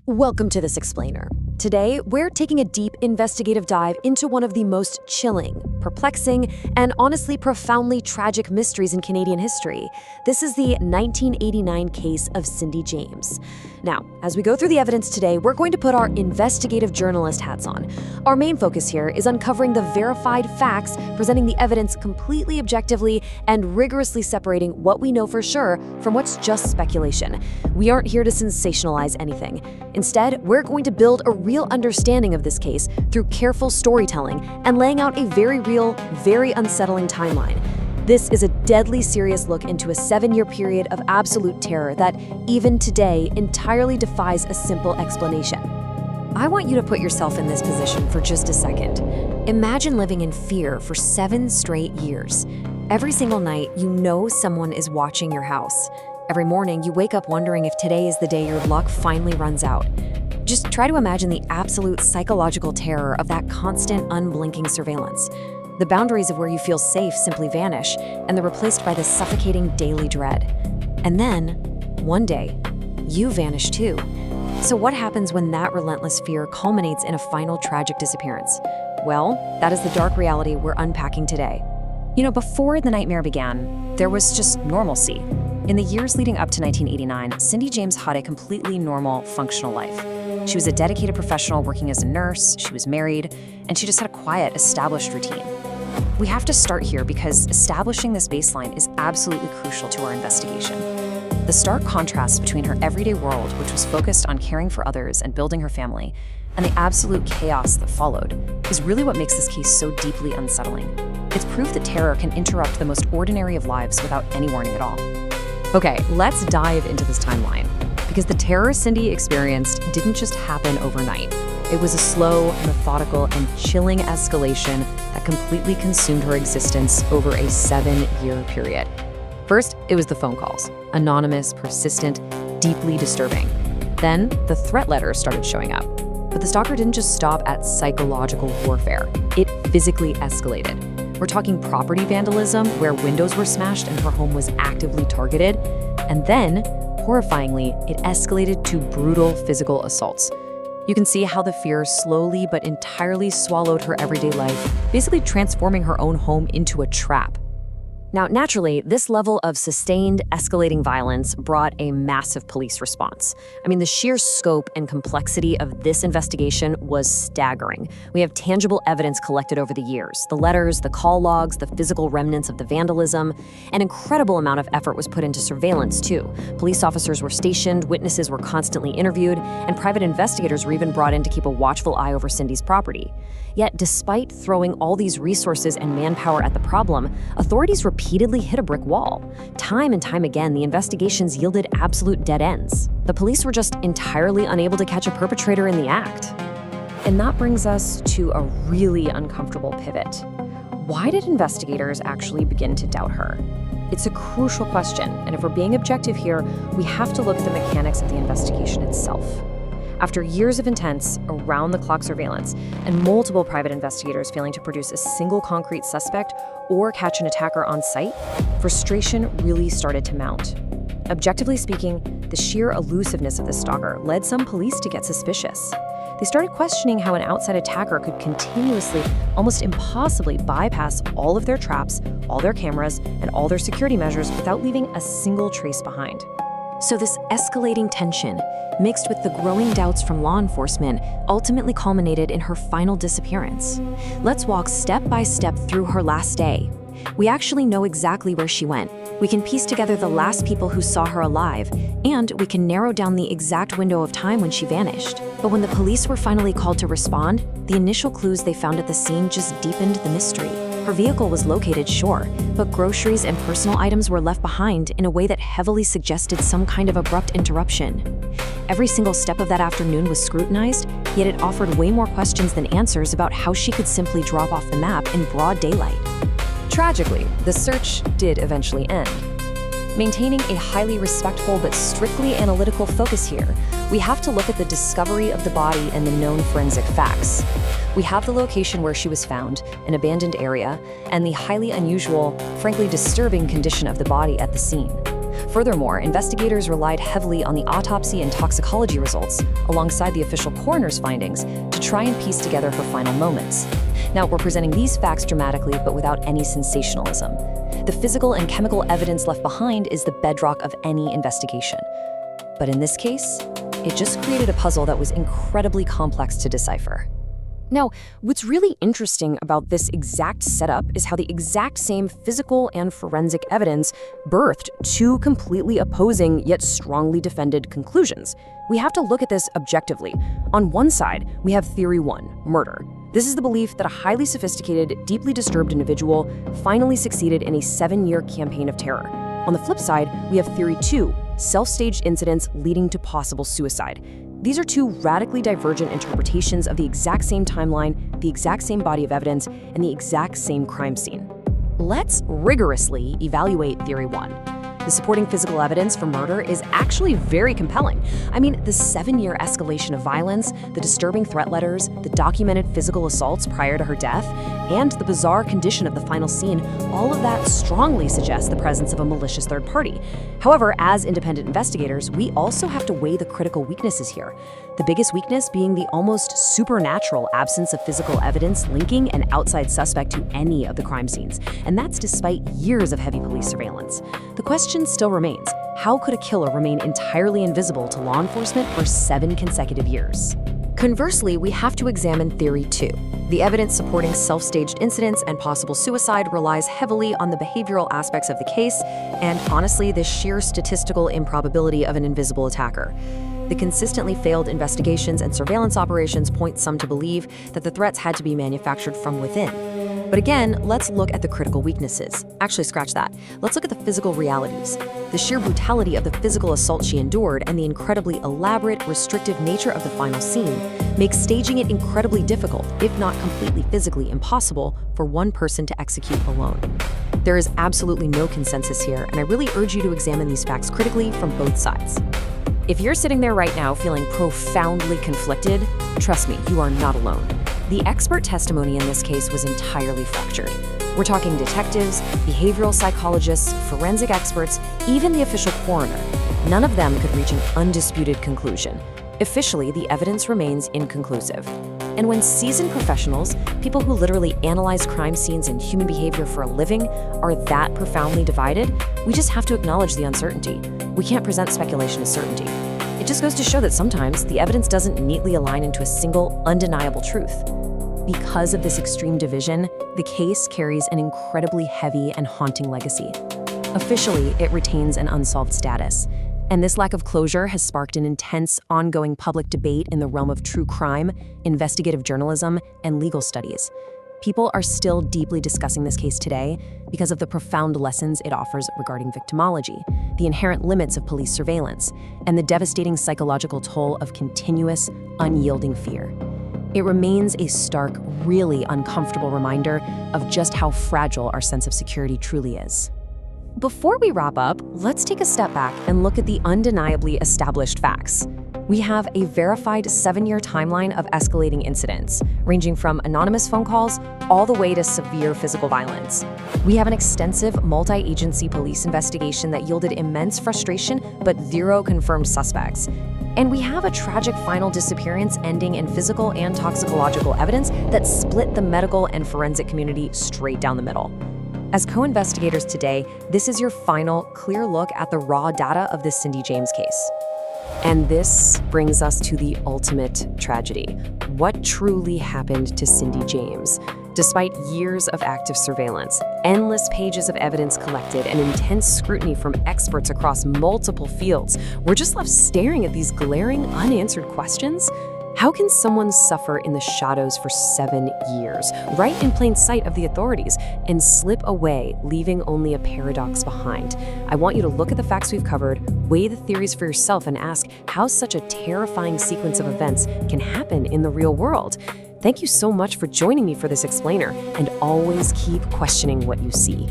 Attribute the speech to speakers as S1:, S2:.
S1: Welcome to This Explainer. Today, we're taking a deep investigative dive into one of the most chilling, perplexing, and honestly profoundly tragic mysteries in Canadian history. This is the 1989 case of cindY jameS. Now, as we go through the evidence today, we're going to put our investigative journalist hats on. Our main focus here is uncovering the verified facts, presenting the evidence completely objectively, and rigorously separating what we know for sure from what's just speculation. We aren't here to sensationalize anything. Instead, we're going to build a real understanding of this case through careful storytelling and laying out a very real, very unsettling timeline. This is a deadly serious look into a 7-year period of absolute terror that, even today, entirely defies a simple explanation. I want you to put yourself in this position for just a second. Imagine living in fear for 7 straight years. Every single night, you know someone is watching your house. Every morning, you wake up wondering if today is the day your luck finally runs out. Just try to imagine the absolute psychological terror of that constant, unblinking surveillance. The boundaries of where you feel safe simply vanish, and they're replaced by this suffocating daily dread. And then, one day, you vanish too. So what happens when that relentless fear culminates in a final tragic disappearance? Well, that is the dark reality we're unpacking today.
S2: Before the nightmare began, there was just normalcy. In the years leading up to 1989, cindY jameS had a completely normal, functional life. She was a dedicated professional working as a nurse, she was married, and she just had a quiet, established routine. We have to start here because establishing this baseline is absolutely crucial to our investigation. The stark contrast between her everyday world, which was focused on caring for others and building her family, and the absolute chaos that followed, is really what makes this case so deeply unsettling. It's proof that terror can interrupt the most ordinary of lives without any warning at all.
S1: Okay, let's dive into this timeline. Because the terror cindY experienced didn't just happen overnight. It was a slow, methodical, and chilling escalation that completely consumed her existence over a 7-year period. First, it was the phone calls. Anonymous, persistent, deeply disturbing. Then, the threat letters started showing up. But the stalker didn't just stop at psychological warfare. It physically escalated. We're talking property vandalism, where windows were smashed and her home was actively targeted. And then, horrifyingly, it escalated to brutal physical assaults. You can see how the fear slowly but entirely swallowed her everyday life, basically transforming her own home into a trap. Now, naturally, this level of sustained, escalating violence brought a massive police response. The sheer scope and complexity of this investigation was staggering. We have tangible evidence collected over the years: the letters, the call logs, the physical remnants of the vandalism. An incredible amount of effort was put into surveillance, too. Police officers were stationed, witnesses were constantly interviewed, and private investigators were even brought in to keep a watchful eye over cindY's property. Yet, despite throwing all these resources and manpower at the problem, authorities repeatedly hit a brick wall. Time and time again, the investigations yielded absolute dead ends. The police were just entirely unable to catch a perpetrator in the act. And that brings us to a really uncomfortable pivot. Why did investigators actually begin to doubt her? It's a crucial question, and if we're being objective here, we have to look at the mechanics of the investigation itself. After years of intense, around-the-clock surveillance and multiple private investigators failing to produce a single concrete suspect or catch an attacker on site, frustration really started to mount. Objectively speaking, the sheer elusiveness of the stalker led some police to get suspicious. They started questioning how an outside attacker could continuously, almost impossibly, bypass all of their traps, all their cameras, and all their security measures without leaving a single trace behind. So this escalating tension, mixed with the growing doubts from law enforcement, ultimately culminated in her final disappearance. Let's walk step by step through her last day. We actually know exactly where she went. We can piece together the last people who saw her alive, and we can narrow down the exact window of time when she vanished. But when the police were finally called to respond, the initial clues they found at the scene just deepened the mystery. Her vehicle was located, sure, but groceries and personal items were left behind in a way that heavily suggested some kind of abrupt interruption. Every single step of that afternoon was scrutinized, yet it offered way more questions than answers about how she could simply drop off the map in broad daylight. Tragically, the search did eventually end. Maintaining a highly respectful but strictly analytical focus here, we have to look at the discovery of the body and the known forensic facts. We have the location where she was found, an abandoned area, and the highly unusual, frankly disturbing condition of the body at the scene.
S2: Furthermore, investigators relied heavily on the autopsy and toxicology results, alongside the official coroner's findings, to try and piece together her final moments. Now, we're presenting these facts dramatically, but without any sensationalism. The physical and chemical evidence left behind is the bedrock of any investigation. But in this case, it just created a puzzle that was incredibly complex to decipher.
S1: Now, what's really interesting about this exact setup is how the exact same physical and forensic evidence birthed two completely opposing yet strongly defended conclusions. We have to look at this objectively. On one side, we have theory 1, murder. This is the belief that a highly sophisticated, deeply disturbed individual finally succeeded in a 7-year campaign of terror. On the flip side, we have theory 2, self-staged incidents leading to possible suicide. These are two radically divergent interpretations of the exact same timeline, the exact same body of evidence, and the exact same crime scene. Let's rigorously evaluate theory 1. The supporting physical evidence for murder is actually very compelling. I mean, the 7-year escalation of violence, the disturbing threat letters, the documented physical assaults prior to her death, and the bizarre condition of the final scene, all of that strongly suggests the presence of a malicious third party. However, as independent investigators, we also have to weigh the critical weaknesses here. The biggest weakness being the almost supernatural absence of physical evidence linking an outside suspect to any of the crime scenes, and that's despite years of heavy police surveillance. The question still remains, how could a killer remain entirely invisible to law enforcement for 7 consecutive years? Conversely, we have to examine theory 2. The evidence supporting self-staged incidents and possible suicide relies heavily on the behavioral aspects of the case and, honestly, the sheer statistical improbability of an invisible attacker. The consistently failed investigations and surveillance operations point some to believe that the threats had to be manufactured from within. But again, let's look at the critical weaknesses. Actually, scratch that. Let's look at the physical realities. The sheer brutality of the physical assault she endured and the incredibly elaborate, restrictive nature of the final scene makes staging it incredibly difficult, if not completely physically impossible, for one person to execute alone. There is absolutely no consensus here, and I really urge you to examine these facts critically from both sides. If you're sitting there right now feeling profoundly conflicted, trust me, you are not alone. The expert testimony in this case was entirely fractured. We're talking detectives, behavioral psychologists, forensic experts, even the official coroner. None of them could reach an undisputed conclusion. Officially, the evidence remains inconclusive. And when seasoned professionals, people who literally analyze crime scenes and human behavior for a living, are that profoundly divided, we just have to acknowledge the uncertainty. We can't present speculation as certainty. It just goes to show that sometimes the evidence doesn't neatly align into a single, undeniable truth. Because of this extreme division, the case carries an incredibly heavy and haunting legacy. Officially, it retains an unsolved status. And this lack of closure has sparked an intense, ongoing public debate in the realm of true crime, investigative journalism, and legal studies. People are still deeply discussing this case today because of the profound lessons it offers regarding victimology, the inherent limits of police surveillance, and the devastating psychological toll of continuous, unyielding fear. It remains a stark, really uncomfortable reminder of just how fragile our sense of security truly is. Before we wrap up, let's take a step back and look at the undeniably established facts. We have a verified 7-year timeline of escalating incidents, ranging from anonymous phone calls all the way to severe physical violence. We have an extensive multi-agency police investigation that yielded immense frustration but 0 confirmed suspects. And we have a tragic final disappearance ending in physical and toxicological evidence that split the medical and forensic community straight down the middle. As co-investigators today, this is your final, clear look at the raw data of the cindY James case. And this brings us to the ultimate tragedy. What truly happened to cindY James? Despite years of active surveillance, endless pages of evidence collected, and intense scrutiny from experts across multiple fields, we're just left staring at these glaring, unanswered questions. How can someone suffer in the shadows for 7 years, right in plain sight of the authorities, and slip away, leaving only a paradox behind? I want you to look at the facts we've covered, weigh the theories for yourself, and ask how such a terrifying sequence of events can happen in the real world. Thank you so much for joining me for this explainer, and always keep questioning what you see.